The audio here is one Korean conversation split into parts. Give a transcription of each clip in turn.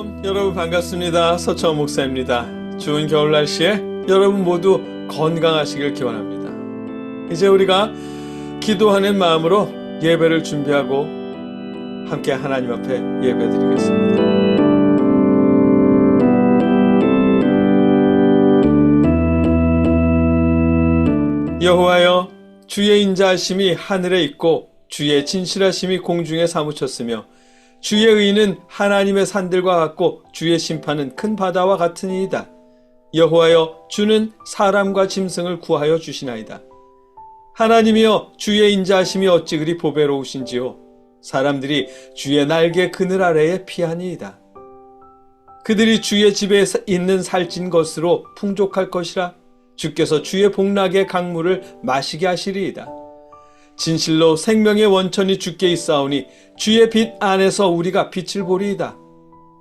샬롬, 여러분 반갑습니다. 서천원 목사입니다. 추운 겨울 날씨에 여러분 모두 건강하시길 기원합니다. 이제 우리가 기도하는 마음으로 예배를 준비하고 함께 하나님 앞에 예배드리겠습니다. 여호와여, 주의 인자하심이 하늘에 있고 주의 진실하심이 공중에 사무쳤으며 주의 의는 하나님의 산들과 같고 주의 심판은 큰 바다와 같으니이다. 여호와여, 주는 사람과 짐승을 구하여 주시나이다. 하나님이여, 주의 인자하심이 어찌 그리 보배로우신지요. 사람들이 주의 날개 그늘 아래에 피하니이다. 그들이 주의 집에 있는 살찐 것으로 풍족할 것이라. 주께서 주의 복락의 강물을 마시게 하시리이다. 진실로 생명의 원천이 주께 있사오니 주의 빛 안에서 우리가 빛을 보리이다.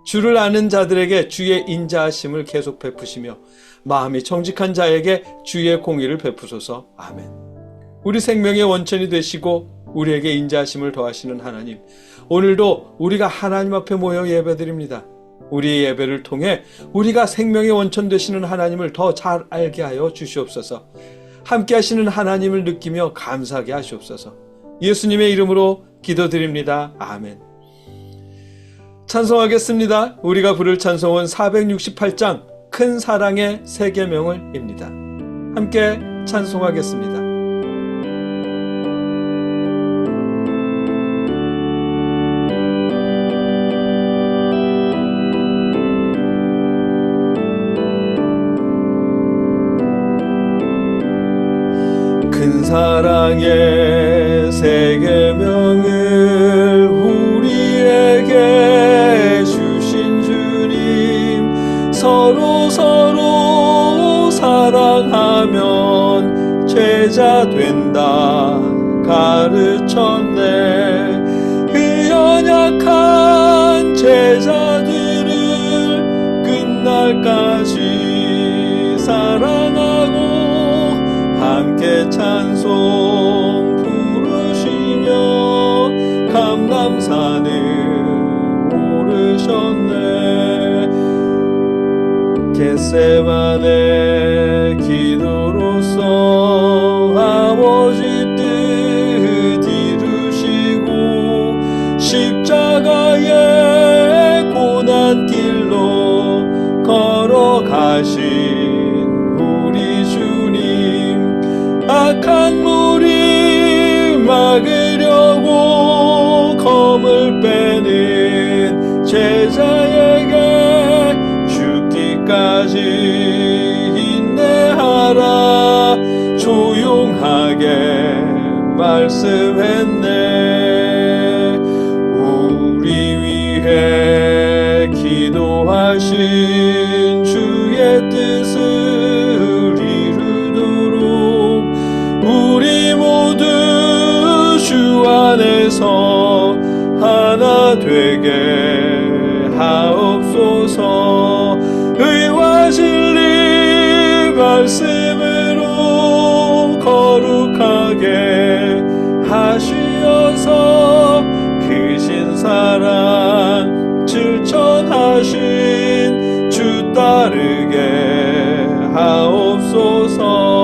주를 아는 자들에게 주의 인자하심을 계속 베푸시며 마음이 정직한 자에게 주의 공의를 베푸소서. 아멘. 우리 생명의 원천이 되시고 우리에게 인자하심을 더하시는 하나님, 오늘도 우리가 하나님 앞에 모여 예배드립니다. 우리의 예배를 통해 우리가 생명의 원천 되시는 하나님을 더 잘 알게 하여 주시옵소서. 함께 하시는 하나님을 느끼며 감사하게 하시옵소서. 예수님의 이름으로 기도드립니다. 아멘. 찬송하겠습니다. 우리가 부를 찬송은 468장 큰 사랑의 세 계명을입니다. 함께 찬송하겠습니다. 큰 사랑의 세 계명을 우리에게 주신 주님, 서로 사랑하면 제자 된다 가르쳤네. 그 연약한 제자들을 끝날까지 사랑하고 함께 찬송 부르시며 감람산을 오르셨네. 겟세마네 기도로서 아버지 뜻 이루시고 십자가의 고난길로 걸어가신 악한 무리 막으려고 검을 빼는 제자에게 죽기까지 인내하라 조용하게 말씀했네. 우리 위해 기도하신 주의 뜻을 우리 모두 주 안에서 하나 되게 하옵소서. 의와 진리 말씀으로 거룩하게 하시어서 크신 사랑 실천하신 주 따르게 하옵소서.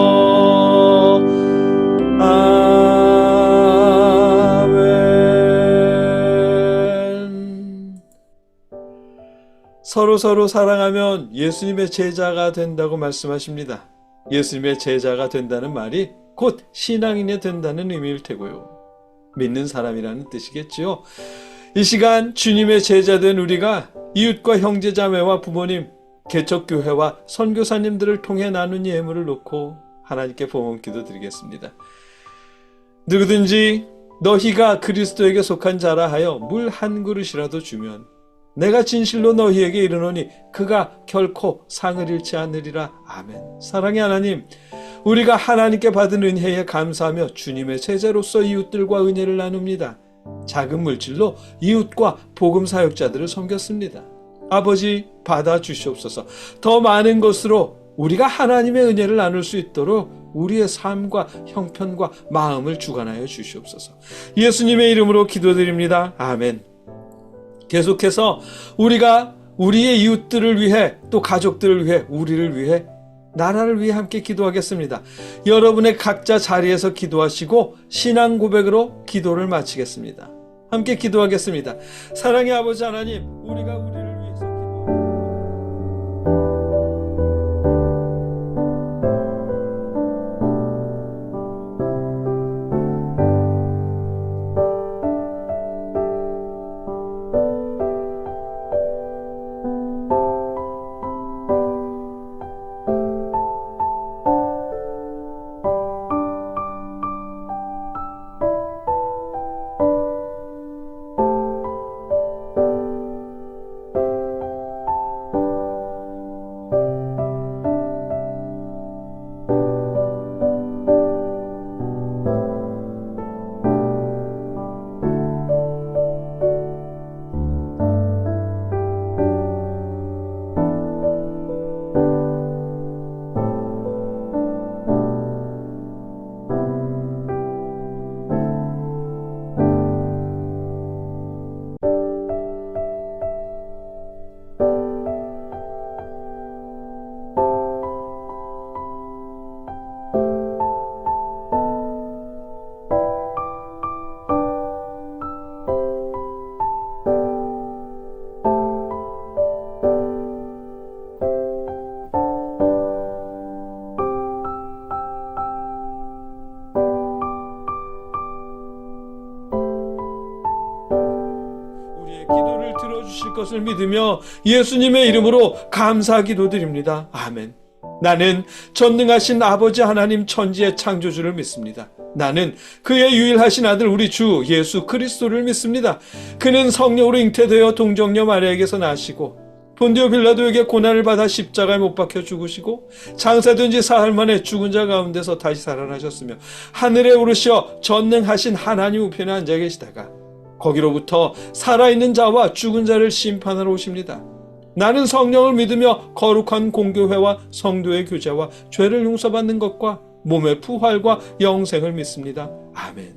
서로 사랑하면 예수님의 제자가 된다고 말씀하십니다. 예수님의 제자가 된다는 말이 곧 신앙인이 된다는 의미일 테고요. 믿는 사람이라는 뜻이겠지요. 이 시간 주님의 제자된 우리가 이웃과 형제자매와 부모님, 개척교회와 선교사님들을 통해 나눈 예물을 놓고 하나님께 봉헌기도 드리겠습니다. 누구든지 너희가 그리스도에게 속한 자라 하여 물 한 그릇이라도 주면 내가 진실로 너희에게 이르노니 그가 결코 상을 잃지 않으리라. 아멘. 사랑의 하나님, 우리가 하나님께 받은 은혜에 감사하며 주님의 제자로서 이웃들과 은혜를 나눕니다. 작은 물질로 이웃과 복음 사역자들을 섬겼습니다. 아버지, 받아주시옵소서. 더 많은 것으로 우리가 하나님의 은혜를 나눌 수 있도록 우리의 삶과 형편과 마음을 주관하여 주시옵소서. 예수님의 이름으로 기도드립니다. 아멘. 계속해서 우리가 우리의 이웃들을 위해, 또 가족들을 위해, 우리를 위해, 나라를 위해 함께 기도하겠습니다. 여러분의 각자 자리에서 기도하시고 신앙 고백으로 기도를 마치겠습니다. 함께 기도하겠습니다. 사랑의 아버지 하나님, 우리가 우리를 위해서 기도를 들어주실 것을 믿으며 예수님의 이름으로 감사 기도드립니다. 아멘. 나는 전능하신 아버지 하나님 천지의 창조주를 믿습니다. 나는 그의 유일하신 아들 우리 주 예수 그리스도를 믿습니다. 그는 성령으로 잉태되어 동정녀 마리아에게서 나시고 본디오 빌라도에게 고난을 받아 십자가에 못 박혀 죽으시고 장사된 지 사흘 만에 죽은 자 가운데서 다시 살아나셨으며 하늘에 오르시어 전능하신 하나님 우편에 앉아 계시다가 거기로부터 살아있는 자와 죽은 자를 심판하러 오십니다. 나는 성령을 믿으며 거룩한 공교회와 성도의 교제와 죄를 용서받는 것과 몸의 부활과 영생을 믿습니다. 아멘.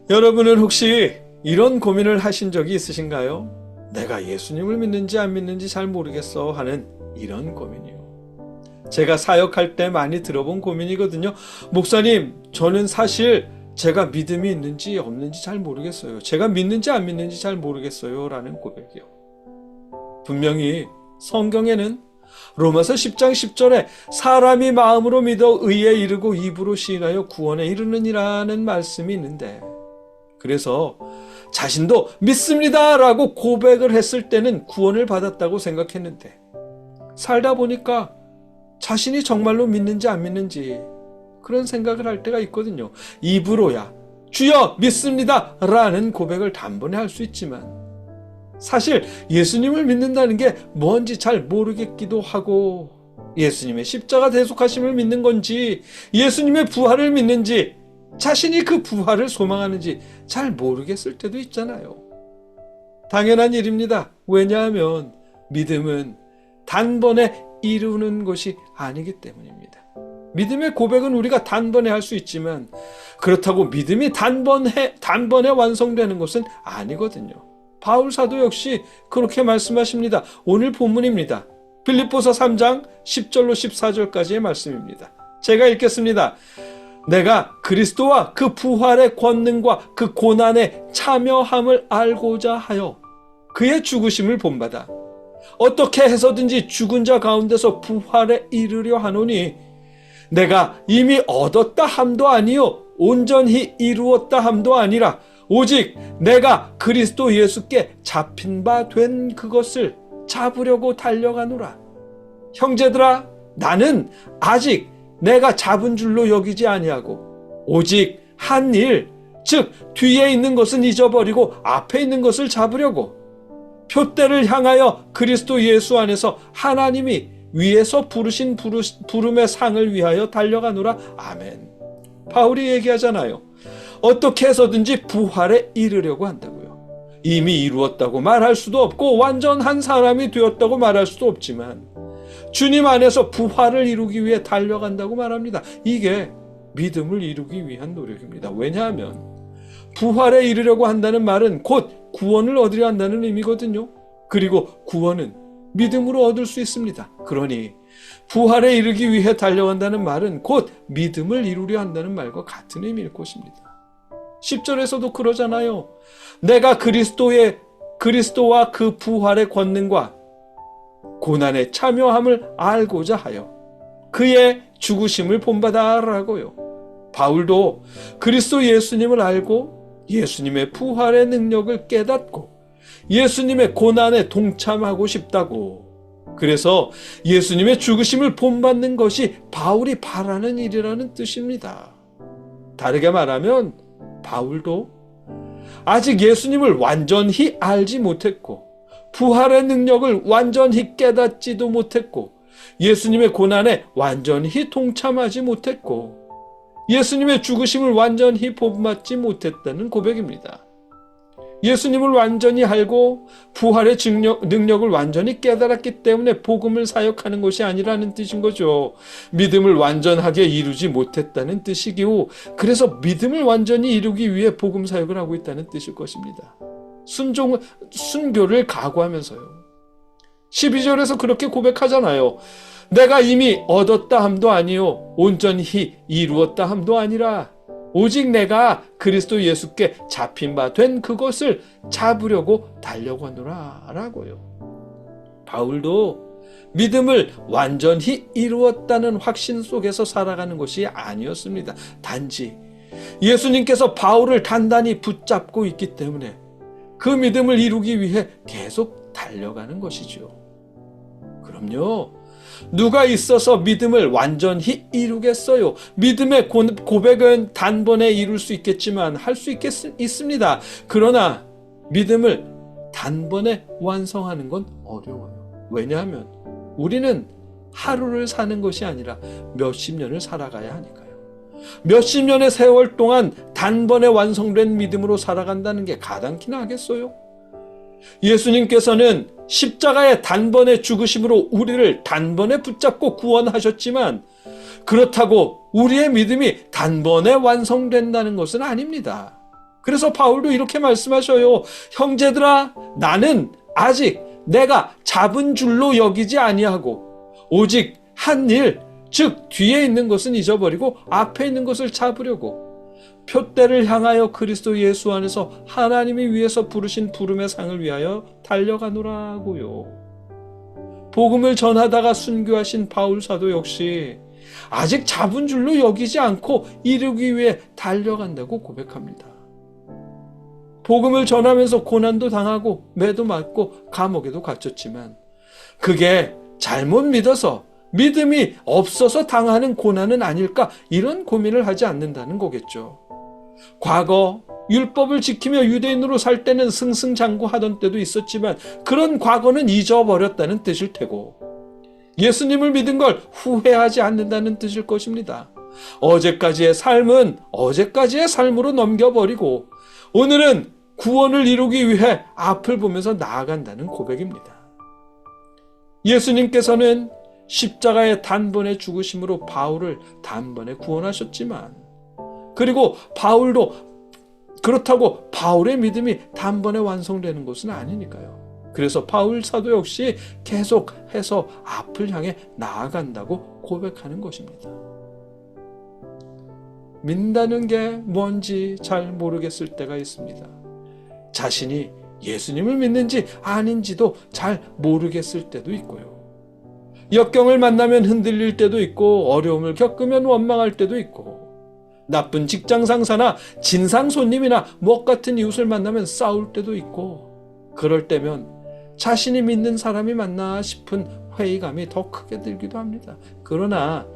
여러분은 혹시 이런 고민을 하신 적이 있으신가요? 내가 예수님을 믿는지 안 믿는지 잘 모르겠어 하는 이런 고민이요. 제가 사역할 때 많이 들어본 고민이거든요. 목사님, 저는 사실 제가 믿음이 있는지 없는지 잘 모르겠어요. 제가 믿는지 안 믿는지 잘 모르겠어요 라는 고백이요. 분명히 성경에는 로마서 10장 10절에 사람이 마음으로 믿어 의에 이르고 입으로 시인하여 구원에 이르느니라는 말씀이 있는데, 그래서 자신도 믿습니다 라고 고백을 했을 때는 구원을 받았다고 생각했는데 살다 보니까 자신이 정말로 믿는지 안 믿는지 그런 생각을 할 때가 있거든요. 입으로야 주여 믿습니다 라는 고백을 단번에 할 수 있지만 사실 예수님을 믿는다는 게 뭔지 잘 모르겠기도 하고, 예수님의 십자가 대속하심을 믿는 건지 예수님의 부활을 믿는지 자신이 그 부활을 소망하는지 잘 모르겠을 때도 있잖아요. 당연한 일입니다. 왜냐하면 믿음은 단번에 이루는 것이 아니기 때문입니다. 믿음의 고백은 우리가 단번에 할 수 있지만 그렇다고 믿음이 단번에 완성되는 것은 아니거든요. 바울 사도 역시 그렇게 말씀하십니다. 오늘 본문입니다. 빌립보서 3장 10절로 14절까지의 말씀입니다. 제가 읽겠습니다. 내가 그리스도와 그 부활의 권능과 그 고난에 참여함을 알고자 하여 그의 죽으심을 본받아 어떻게 해서든지 죽은 자 가운데서 부활에 이르려 하노니 내가 이미 얻었다 함도 아니요 온전히 이루었다 함도 아니라 오직 내가 그리스도 예수께 잡힌 바 된 그것을 잡으려고 달려가노라. 형제들아, 나는 아직 내가 잡은 줄로 여기지 아니하고 오직 한 일, 즉 뒤에 있는 것은 잊어버리고 앞에 있는 것을 잡으려고 표대를 향하여 그리스도 예수 안에서 하나님이 위에서 부르신 부름의 상을 위하여 달려가노라. 아멘. 바울이 얘기하잖아요. 어떻게 해서든지 부활에 이르려고 한다고요. 이미 이루었다고 말할 수도 없고 완전한 사람이 되었다고 말할 수도 없지만 주님 안에서 부활을 이루기 위해 달려간다고 말합니다. 이게 믿음을 이루기 위한 노력입니다. 왜냐하면 부활에 이르려고 한다는 말은 곧 구원을 얻으려 한다는 의미거든요. 그리고 구원은 믿음으로 얻을 수 있습니다. 그러니 부활에 이르기 위해 달려간다는 말은 곧 믿음을 이루려 한다는 말과 같은 의미일 것입니다. 10절에서도 그러잖아요. 내가 그리스도와 그 부활의 권능과 고난에 참여함을 알고자 하여 그의 죽으심을 본받아라고요. 바울도 그리스도 예수님을 알고 예수님의 부활의 능력을 깨닫고 예수님의 고난에 동참하고 싶다고. 그래서 예수님의 죽으심을 본받는 것이 바울이 바라는 일이라는 뜻입니다. 다르게 말하면 바울도 아직 예수님을 완전히 알지 못했고 부활의 능력을 완전히 깨닫지도 못했고 예수님의 고난에 완전히 동참하지 못했고 예수님의 죽으심을 완전히 본받지 못했다는 고백입니다. 예수님을 완전히 알고 부활의 능력을 완전히 깨달았기 때문에 복음을 사역하는 것이 아니라는 뜻인 거죠. 믿음을 완전하게 이루지 못했다는 뜻이기고 그래서 믿음을 완전히 이루기 위해 복음 사역을 하고 있다는 뜻일 것입니다. 순교를 각오하면서요. 12절에서 그렇게 고백하잖아요. 내가 이미 얻었다 함도 아니요 온전히 이루었다 함도 아니라 오직 내가 그리스도 예수께 잡힌 바 된 그것을 잡으려고 달려가노라 라고요. 바울도 믿음을 완전히 이루었다는 확신 속에서 살아가는 것이 아니었습니다. 단지 예수님께서 바울을 단단히 붙잡고 있기 때문에 그 믿음을 이루기 위해 계속 달려가는 것이죠. 그럼요. 누가 있어서 믿음을 완전히 이루겠어요? 믿음의 고백은 단번에 이룰 수 있겠지만 할 수 있습니다. 그러나 믿음을 단번에 완성하는 건 어려워요. 왜냐하면 우리는 하루를 사는 것이 아니라 몇십 년을 살아가야 하니까요. 몇십 년의 세월 동안 단번에 완성된 믿음으로 살아간다는 게 가당키나 하겠어요? 예수님께서는 십자가의 단번에 죽으심으로 우리를 단번에 붙잡고 구원하셨지만 그렇다고 우리의 믿음이 단번에 완성된다는 것은 아닙니다. 그래서 바울도 이렇게 말씀하셔요. 형제들아, 나는 아직 내가 잡은 줄로 여기지 아니하고 오직 한 일, 즉 뒤에 있는 것은 잊어버리고 앞에 있는 것을 잡으려고 표대를 향하여 그리스도 예수 안에서 하나님이 위해서 부르신 부름의 상을 위하여 달려가노라고요. 복음을 전하다가 순교하신 바울 사도 역시 아직 잡은 줄로 여기지 않고 이루기 위해 달려간다고 고백합니다. 복음을 전하면서 고난도 당하고 매도 맞고 감옥에도 갇혔지만 그게 잘못 믿어서 믿음이 없어서 당하는 고난은 아닐까 이런 고민을 하지 않는다는 거겠죠. 과거 율법을 지키며 유대인으로 살 때는 승승장구하던 때도 있었지만 그런 과거는 잊어버렸다는 뜻일 테고 예수님을 믿은 걸 후회하지 않는다는 뜻일 것입니다. 어제까지의 삶은 어제까지의 삶으로 넘겨버리고 오늘은 구원을 이루기 위해 앞을 보면서 나아간다는 고백입니다. 예수님께서는 십자가의 단번에 죽으심으로 바울을 단번에 구원하셨지만 그리고 바울도 그렇다고 바울의 믿음이 단번에 완성되는 것은 아니니까요. 그래서 바울 사도 역시 계속해서 앞을 향해 나아간다고 고백하는 것입니다. 믿는다는 게 뭔지 잘 모르겠을 때가 있습니다. 자신이 예수님을 믿는지 아닌지도 잘 모르겠을 때도 있고요. 역경을 만나면 흔들릴 때도 있고 어려움을 겪으면 원망할 때도 있고 나쁜 직장 상사나 진상 손님이나 목 같은 이웃을 만나면 싸울 때도 있고 그럴 때면 자신이 믿는 사람이 맞나 싶은 회의감이 더 크게 들기도 합니다. 그러나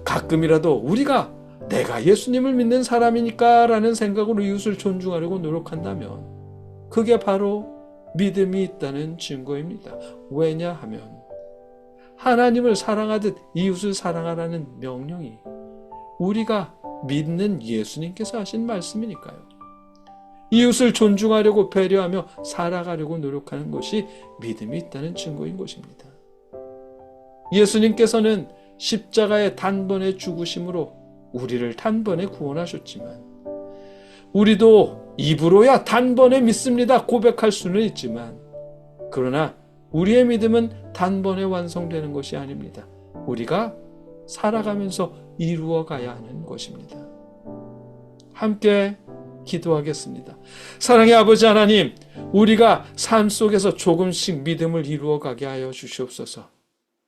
가끔이라도 우리가 내가 예수님을 믿는 사람이니까 라는 생각으로 이웃을 존중하려고 노력한다면 그게 바로 믿음이 있다는 증거입니다. 왜냐하면 하나님을 사랑하듯 이웃을 사랑하라는 명령이 우리가 믿는 예수님께서 하신 말씀이니까요. 이웃을 존중하려고 배려하며 살아가려고 노력하는 것이 믿음이 있다는 증거인 것입니다. 예수님께서는 십자가의 단번에 죽으심으로 우리를 단번에 구원하셨지만 우리도 입으로야 단번에 믿습니다 고백할 수는 있지만, 그러나 우리의 믿음은 단번에 완성되는 것이 아닙니다. 우리가 살아가면서 이루어가야 하는 것입니다. 함께 기도하겠습니다. 사랑의 아버지 하나님, 우리가 삶 속에서 조금씩 믿음을 이루어가게 하여 주시옵소서.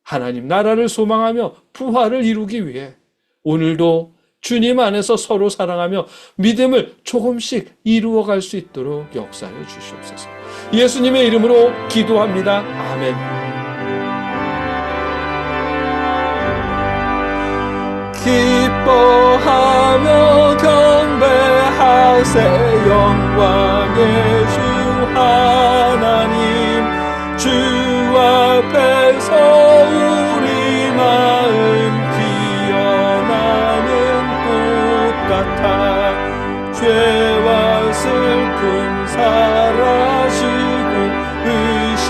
하나님 나라를 소망하며 부활을 이루기 위해 오늘도 주님 안에서 서로 사랑하며 믿음을 조금씩 이루어갈 수 있도록 역사하여 주시옵소서. 예수님의 이름으로 기도합니다. 아멘. 기뻐하며 경배하세 영광의 주 하나님, 주 앞에서 우리 마음 피어나는 꽃 같아 죄와 슬픔 사라지고 의심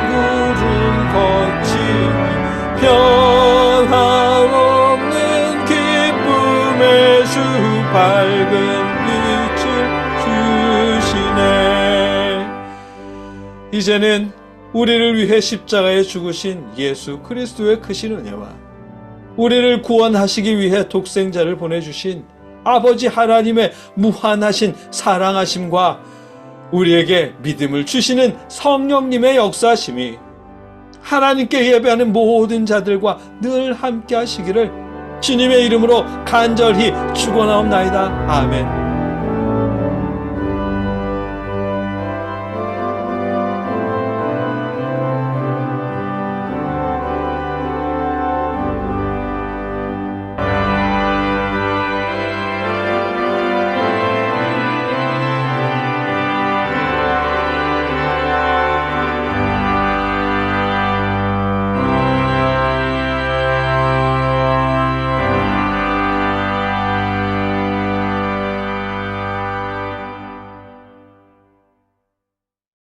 구름 거치니 변함없는 기쁨의 주 밝은 빛을 주시네. 이제는 우리를 위해 십자가에 죽으신 예수 그리스도의 크신 은혜와 우리를 구원하시기 위해 독생자를 보내주신 아버지 하나님의 무한하신 사랑하심과 우리에게 믿음을 주시는 성령님의 역사하심이 하나님께 예배하는 모든 자들과 늘 함께 하시기를 주님의 이름으로 간절히 축원하옵나이다. 아멘.